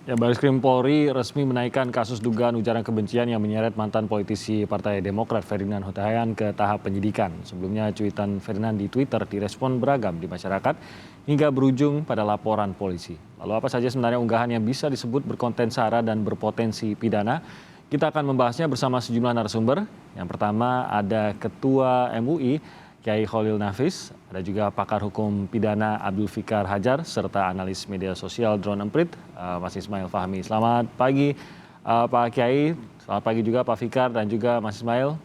Ya, Bareskrim Polri resmi menaikkan kasus dugaan ujaran kebencian yang menyeret mantan politisi Partai Demokrat Ferdinand Huta-Hayan ke tahap penyidikan. Sebelumnya cuitan Ferdinand di Twitter direspon beragam di masyarakat hingga berujung pada laporan polisi. Lalu apa saja sebenarnya unggahan yang bisa disebut berkonten sara dan berpotensi pidana? Kita akan membahasnya bersama sejumlah narasumber. Yang pertama ada Ketua MUI Kiai Kholil Nafis, ada juga pakar hukum pidana Abdul Fikar Hajar, serta analis media sosial Drone Emprit, Mas Ismail Fahmi. Selamat pagi Pak Kiai, selamat pagi juga Pak Fikar dan juga Mas Ismail.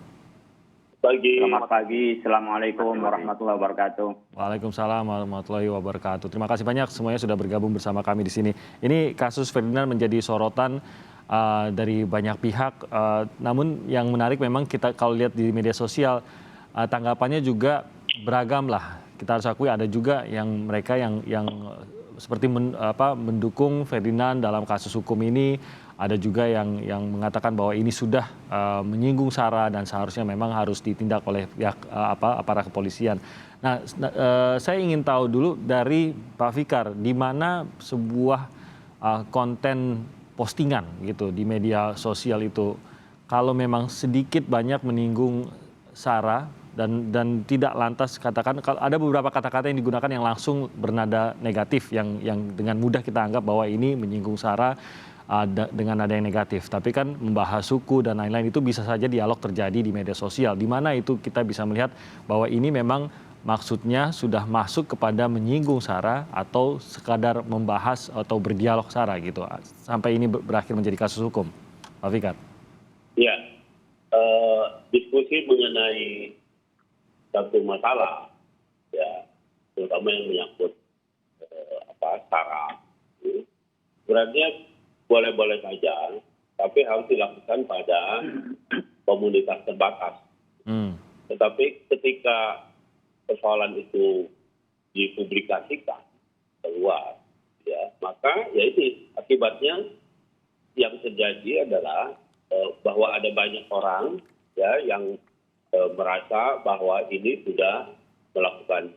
Selamat pagi, Assalamualaikum warahmatullahi wabarakatuh. Waalaikumsalam warahmatullahi wabarakatuh. Terima kasih banyak semuanya sudah bergabung bersama kami di sini. Ini kasus Ferdinand menjadi sorotan dari banyak pihak, namun yang menarik memang kita kalau lihat di media sosial, tanggapannya juga beragam lah. Kita harus akui ada juga yang mereka yang seperti mendukung Ferdinand dalam kasus hukum ini. Ada juga yang mengatakan bahwa ini sudah menyinggung SARA dan seharusnya memang harus ditindak oleh pihak aparat kepolisian. Nah, saya ingin tahu dulu dari Pak Fikar, di mana sebuah konten postingan gitu di media sosial itu kalau memang sedikit banyak menyinggung SARA dan tidak lantas katakan, kalau ada beberapa kata-kata yang digunakan yang langsung bernada negatif yang dengan mudah kita anggap bahwa ini menyinggung SARA dengan nada yang negatif. Tapi kan membahas suku dan lain-lain itu bisa saja dialog terjadi di media sosial. Di mana itu kita bisa melihat bahwa ini memang maksudnya sudah masuk kepada menyinggung SARA atau sekadar membahas atau berdialog SARA gitu. Sampai ini berakhir menjadi kasus hukum. Pak Fikar. Ya, diskusi mengenai satu masalah, ya, terutama yang menyangkut SARA, sebenarnya boleh-boleh saja, tapi harus dilakukan pada komunitas terbatas. Tetapi ketika persoalan itu dipublikasikan keluar, ya, maka ya ini akibatnya yang terjadi adalah bahwa ada banyak orang ya yang merasa bahwa ini sudah melakukan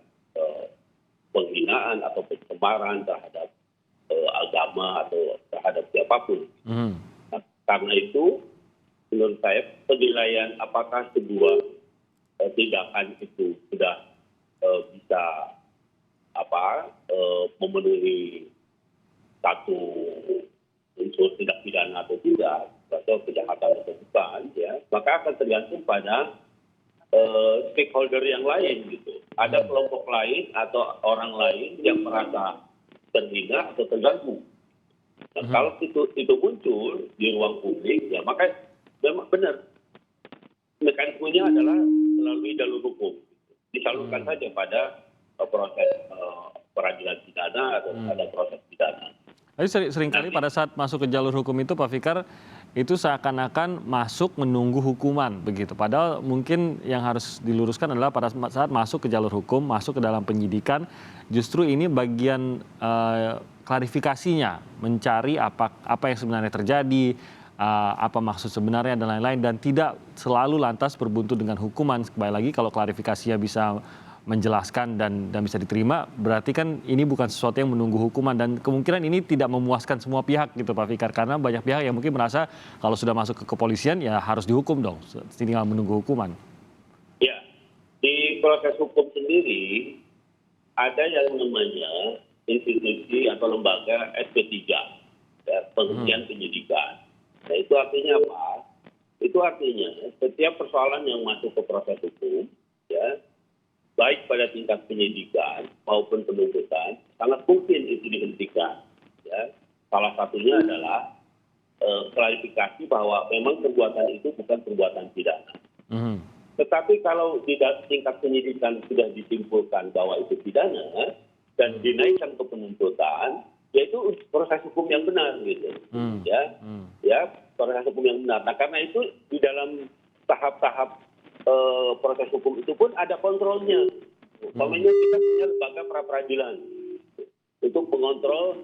penghinaan atau pencemaran terhadap agama atau terhadap siapapun. Nah, karena itu menurut saya penilaian apakah sebuah tindakan itu sudah bisa memenuhi satu unsur tindak pidana atau tidak, atau kejahatan atau bukan, ya, maka akan tergantung pada stakeholder yang lain gitu. Ada kelompok lain atau orang lain yang merasa terhina atau terganggu. Nah, kalau itu muncul di ruang publik, ya maka memang benar mekanismenya adalah melalui jalur hukum. Disalurkan saja pada proses peradilan pidana atau pada proses pidana. Tapi seringkali pada saat masuk ke jalur hukum itu Pak Fikar, itu seakan-akan masuk menunggu hukuman begitu. Padahal mungkin yang harus diluruskan adalah pada saat masuk ke jalur hukum, masuk ke dalam penyidikan, justru ini bagian klarifikasinya, mencari apa yang sebenarnya terjadi, apa maksud sebenarnya dan lain-lain, dan tidak selalu lantas berbuntut dengan hukuman. Kembali lagi kalau klarifikasinya bisa menjelaskan dan bisa diterima, berarti kan ini bukan sesuatu yang menunggu hukuman, dan kemungkinan ini tidak memuaskan semua pihak gitu Pak Fikar, karena banyak pihak yang mungkin merasa kalau sudah masuk ke kepolisian ya harus dihukum dong, tinggal menunggu hukuman. Ya, di proses hukum sendiri ada yang namanya institusi atau lembaga SP3, ya, penghentian penyidikan. Nah, itu artinya apa? Itu artinya setiap persoalan yang masuk ke proses hukum, ya, baik pada tingkat penyidikan maupun penuntutan, sangat mungkin itu dihentikan. Ya. Salah satunya adalah klarifikasi bahwa memang perbuatan itu bukan perbuatan pidana. Tetapi kalau di tingkat penyidikan sudah disimpulkan bahwa itu pidana dan dinaikkan ke penuntutan, yaitu proses hukum yang benar, gitu. Ya, proses hukum yang benar. Nah, karena itu di dalam tahap-tahap proses hukum itu pun ada kontrolnya. Umpamanya kita punya lembaga pra-peradilan untuk mengontrol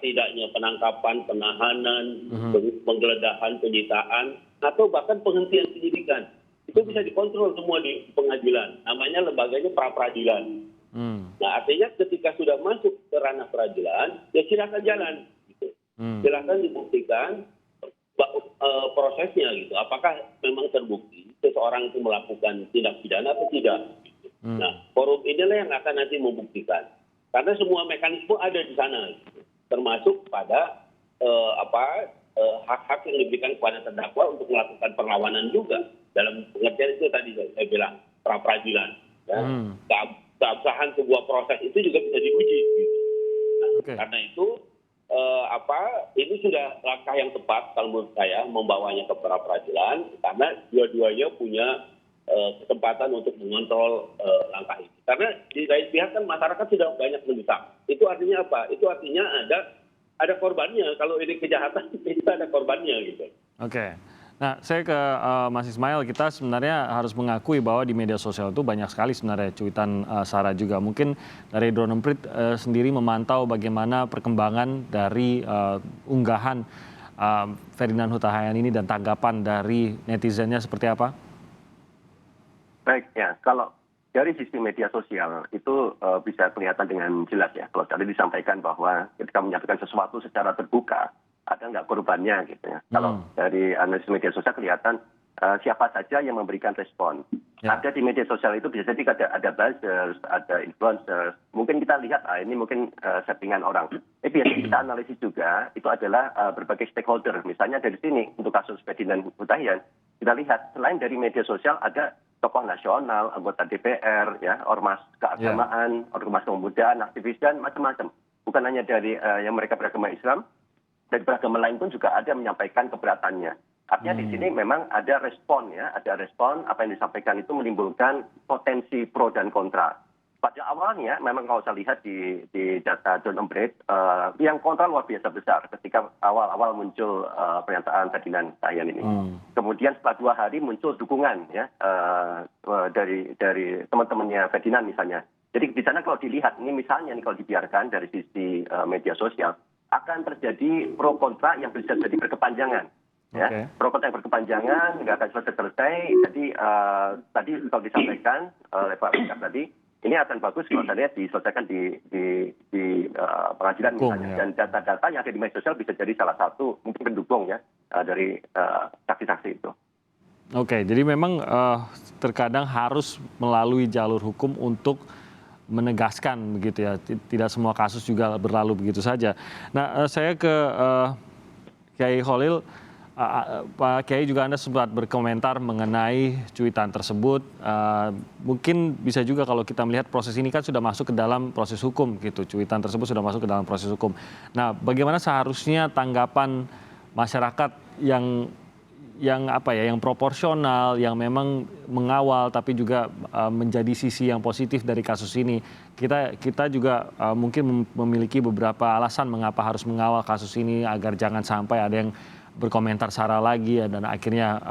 tidaknya penangkapan, penahanan, penggeledahan, penyitaan, atau bahkan penghentian penyidikan. Itu bisa dikontrol semua di pengadilan. Namanya lembaganya pra-peradilan. Nah, artinya ketika sudah masuk ke ranah peradilan, ya silakan jalan. Gitu. Silakan dibuktikan prosesnya gitu. Apakah memang terbukti seseorang itu melakukan tindak pidana atau tidak? Gitu. Nah, forum inilah yang akan nanti membuktikan. Karena semua mekanisme ada di sana, gitu. Termasuk pada hak-hak yang diberikan kepada terdakwa untuk melakukan perlawanan juga. Dalam pengertian itu tadi saya bilang pra peradilan. Ya. Keabsahan sebuah proses itu juga bisa diuji. Gitu. Nah, karena itu ini sudah langkah yang tepat kalau menurut saya membawanya ke pra peradilan karena dua-duanya punya kesempatan untuk mengontrol langkah ini. Karena di lain pihak kan masyarakat sudah banyak mendesak. Itu artinya apa? Itu artinya ada korbannya. Kalau ini kejahatan itu ada korbannya gitu. Oke. Nah, saya ke Mas Ismail, kita sebenarnya harus mengakui bahwa di media sosial itu banyak sekali sebenarnya cuitan sara juga. Mungkin dari Drone Emprit sendiri memantau bagaimana perkembangan dari unggahan Ferdinand Huta Heian ini dan tanggapan dari netizennya seperti apa? Baik, ya. Kalau dari sisi media sosial itu bisa kelihatan dengan jelas ya. Kalau tadi disampaikan bahwa ketika menyampaikan sesuatu secara terbuka, ada nggak korbannya gitu ya. Kalau dari analisis media sosial kelihatan siapa saja yang memberikan respon. Ya. Ada di media sosial itu bisa jadi ada buzzers, ada influencers. Mungkin kita lihat, ini mungkin settingan orang. Biasanya kita analisis juga, itu adalah berbagai stakeholder. Misalnya dari sini, untuk kasus Ferdinand Huta Heian, kita lihat selain dari media sosial ada tokoh nasional, anggota DPR, ya, ormas keagamaan, ormas kepemudaan, aktivis, dan macam-macam. Bukan hanya dari yang mereka beragama Islam, dari beragama lain pun juga ada menyampaikan keberatannya. Artinya di sini memang ada respon ya, ada respon apa yang disampaikan itu menimbulkan potensi pro dan kontra. Pada awalnya memang kalau saya lihat di data Drone Emprit, yang kontra luar biasa besar ketika awal-awal muncul pernyataan Ferdinand Huta Heian ini. Kemudian setelah 2 hari muncul dukungan ya dari teman-temannya Ferdinand misalnya. Jadi di sana kalau dilihat ini misalnya nih kalau dibiarkan dari sisi media sosial akan terjadi pro kontra yang bisa jadi berkepanjangan. Ya, pro kontra yang berkepanjangan nggak akan selesai. Jadi tadi kalau disampaikan oleh Pak Richard tadi, ini akan bagus kalau saya lihat diselesaikan di pengadilan misalnya. Dan data-data yang ada di media sosial bisa jadi salah satu mungkin pendukung ya dari saksi-saksi itu. Oke, jadi memang terkadang harus melalui jalur hukum untuk menegaskan begitu ya. Tidak semua kasus juga berlalu begitu saja. Nah, saya ke Kiai Kholil. Pak Kiai juga Anda sempat berkomentar mengenai cuitan tersebut. Mungkin bisa juga kalau kita melihat proses ini kan sudah masuk ke dalam proses hukum gitu. Cuitan tersebut sudah masuk ke dalam proses hukum. Nah, bagaimana seharusnya tanggapan masyarakat yang proporsional, yang memang mengawal tapi juga menjadi sisi yang positif dari kasus ini. Kita juga mungkin memiliki beberapa alasan mengapa harus mengawal kasus ini agar jangan sampai ada yang berkomentar sara lagi ya, dan akhirnya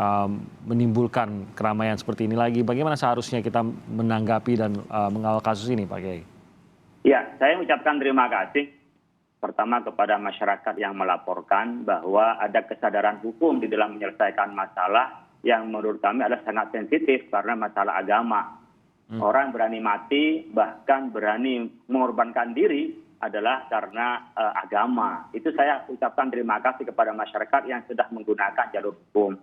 menimbulkan keramaian seperti ini lagi. Bagaimana seharusnya kita menanggapi dan mengawal kasus ini, Pak Kiai? Ya, saya ucapkan terima kasih pertama kepada masyarakat yang melaporkan bahwa ada kesadaran hukum di dalam menyelesaikan masalah yang menurut kami adalah sangat sensitif karena masalah agama. Orang berani mati, bahkan berani mengorbankan diri adalah karena agama. Itu saya ucapkan terima kasih kepada masyarakat yang sudah menggunakan jalur hukum.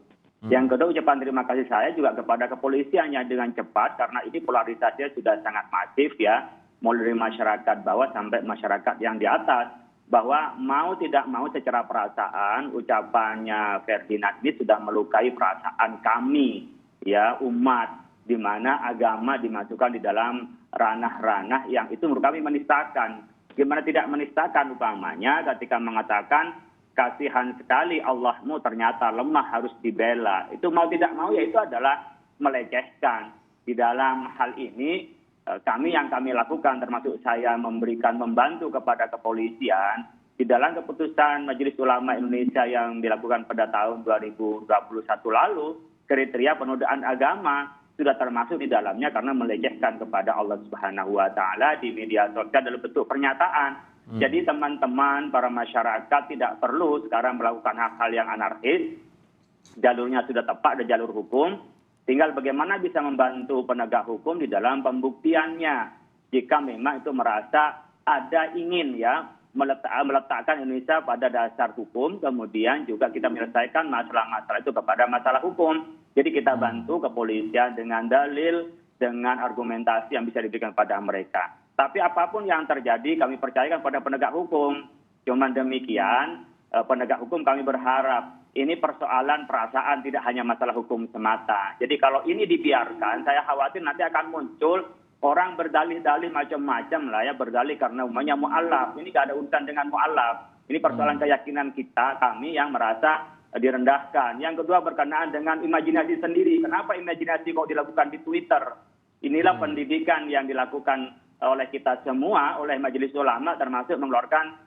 Yang kedua, ucapan terima kasih saya juga kepada kepolisian yang dengan cepat, karena ini polarisasinya sudah sangat masif ya, mulai dari masyarakat bawah sampai masyarakat yang di atas, bahwa mau tidak mau secara perasaan ucapannya Ferdinand ini sudah melukai perasaan kami ya, umat, di mana agama dimasukkan di dalam ranah-ranah yang itu menurut kami menistakan. Gimana tidak menistakan umpamanya ketika mengatakan kasihan sekali Allahmu ternyata lemah harus dibela. Itu mau tidak mau ya itu adalah melecehkan. Di dalam hal ini kami lakukan termasuk saya membantu kepada kepolisian di dalam keputusan Majelis Ulama Indonesia yang dilakukan pada tahun 2021 lalu, kriteria penodaan agama sudah termasuk di dalamnya karena melecehkan kepada Allah Subhanahu wa taala di media sosial dalam bentuk pernyataan. Jadi teman-teman para masyarakat tidak perlu sekarang melakukan hal-hal yang anarkis. Jalurnya sudah tepat, ada jalur hukum. Tinggal bagaimana bisa membantu penegak hukum di dalam pembuktiannya. Jika memang itu merasa ada ingin ya meletakkan Indonesia pada dasar hukum, kemudian juga kita menyelesaikan masalah-masalah itu kepada masalah hukum. Jadi kita bantu kepolisian dengan dalil, dengan argumentasi yang bisa diberikan pada mereka. Tapi apapun yang terjadi kami percayakan pada penegak hukum. Cuman demikian, penegak hukum kami berharap ini persoalan perasaan, tidak hanya masalah hukum semata. Jadi kalau ini dibiarkan, saya khawatir nanti akan muncul orang berdalih-dalih macam-macam lah ya, berdalih karena umumnya mu'alaf. Ini gak ada urusan dengan mu'alaf. Ini persoalan keyakinan kita, kami yang merasa direndahkan. Yang kedua berkenaan dengan imajinasi sendiri. Kenapa imajinasi kok dilakukan di Twitter? Inilah pendidikan yang dilakukan oleh kita semua, oleh Majelis Ulama, termasuk mengeluarkan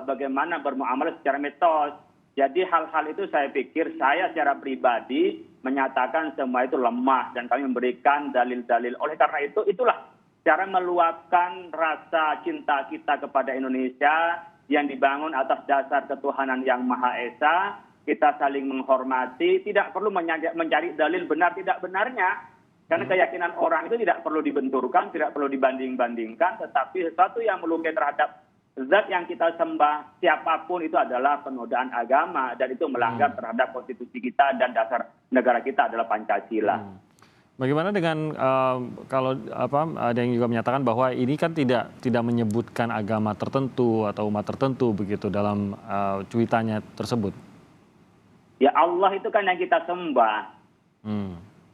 bagaimana bermuamalah secara metode. Jadi hal-hal itu saya pikir, saya secara pribadi menyatakan semua itu lemah dan kami memberikan dalil-dalil. Oleh karena itu, itulah cara meluapkan rasa cinta kita kepada Indonesia yang dibangun atas dasar ketuhanan yang Maha Esa. Kita saling menghormati, tidak perlu mencari dalil benar tidak benarnya. Karena keyakinan orang itu tidak perlu dibenturkan, tidak perlu dibanding-bandingkan, tetapi sesuatu yang melukai terhadap zat yang kita sembah, siapapun itu adalah penodaan agama dan itu melanggar terhadap konstitusi kita dan dasar negara kita adalah Pancasila. Bagaimana dengan kalau ada yang juga menyatakan bahwa ini kan tidak menyebutkan agama tertentu atau umat tertentu begitu dalam cuitannya tersebut? Ya Allah itu kan yang kita sembah.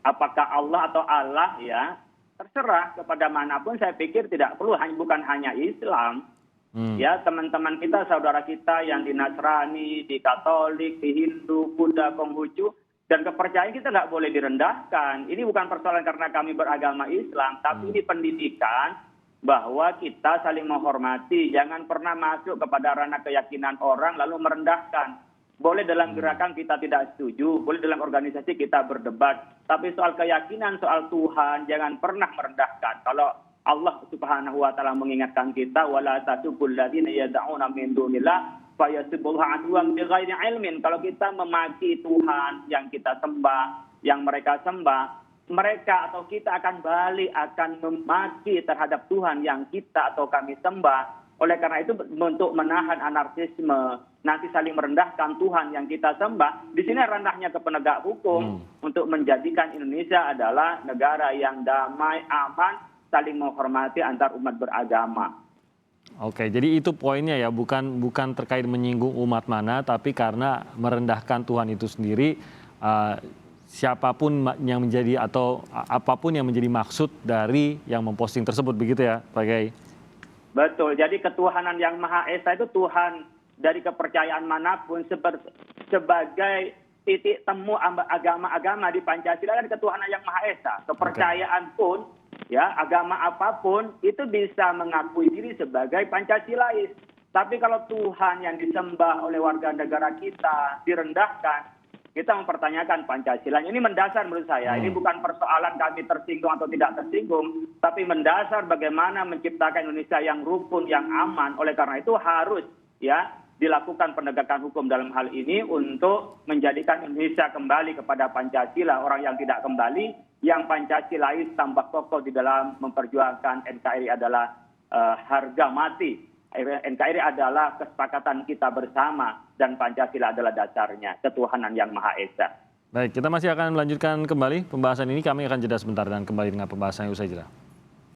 Apakah Allah atau Allah ya terserah kepada manapun, saya pikir tidak perlu, bukan hanya Islam. Ya, teman-teman kita, saudara kita yang di Nasrani, di Katolik, di Hindu, Buddha, Konghucu, dan kepercayaan kita nggak boleh direndahkan. Ini bukan persoalan karena kami beragama Islam, tapi ini pendidikan bahwa kita saling menghormati. Jangan pernah masuk kepada ranah keyakinan orang lalu merendahkan. Boleh dalam gerakan kita tidak setuju, boleh dalam organisasi kita berdebat, tapi soal keyakinan, soal Tuhan, jangan pernah merendahkan. Kalau Allah Subhanahu wa taala mengingatkan kita, wala tasubul ladzina yad'una min dunillah fayasubbullaha adwan bighairi ilmin. Kalau kita memaki Tuhan yang kita sembah, yang mereka sembah, mereka atau kita akan balik akan memaki terhadap Tuhan yang kita atau kami sembah. Oleh karena itu, untuk menahan anarkisme, nanti saling merendahkan Tuhan yang kita sembah, di sini rendahnya ke penegak hukum untuk menjadikan Indonesia adalah negara yang damai, aman, saling menghormati antar umat beragama. Oke, jadi itu poinnya ya, bukan terkait menyinggung umat mana, tapi karena merendahkan Tuhan itu sendiri, siapapun yang menjadi atau apapun yang menjadi maksud dari yang memposting tersebut, begitu ya Pak Kiai? Betul, jadi ketuhanan yang Maha Esa itu Tuhan dari kepercayaan manapun sebagai titik temu agama-agama di Pancasila dan ketuhanan yang Maha Esa. Kepercayaan pun, ya agama apapun itu bisa mengakui diri sebagai Pancasilais. Tapi kalau Tuhan yang disembah oleh warga negara kita direndahkan, kita mempertanyakan Pancasila. Ini mendasar menurut saya. Ini bukan persoalan kami tersinggung atau tidak tersinggung, tapi mendasar bagaimana menciptakan Indonesia yang rukun, yang aman. Oleh karena itu harus ya dilakukan penegakan hukum dalam hal ini untuk menjadikan Indonesia kembali kepada Pancasila. Orang yang tidak kembali, yang Pancasilais tambah kokoh di dalam memperjuangkan NKRI adalah harga mati. NKRI adalah kesepakatan kita bersama dan Pancasila adalah dasarnya, ketuhanan yang Maha Esa. Baik, kita masih akan melanjutkan kembali pembahasan ini. Kami akan jeda sebentar dan kembali dengan pembahasan yang usai jeda.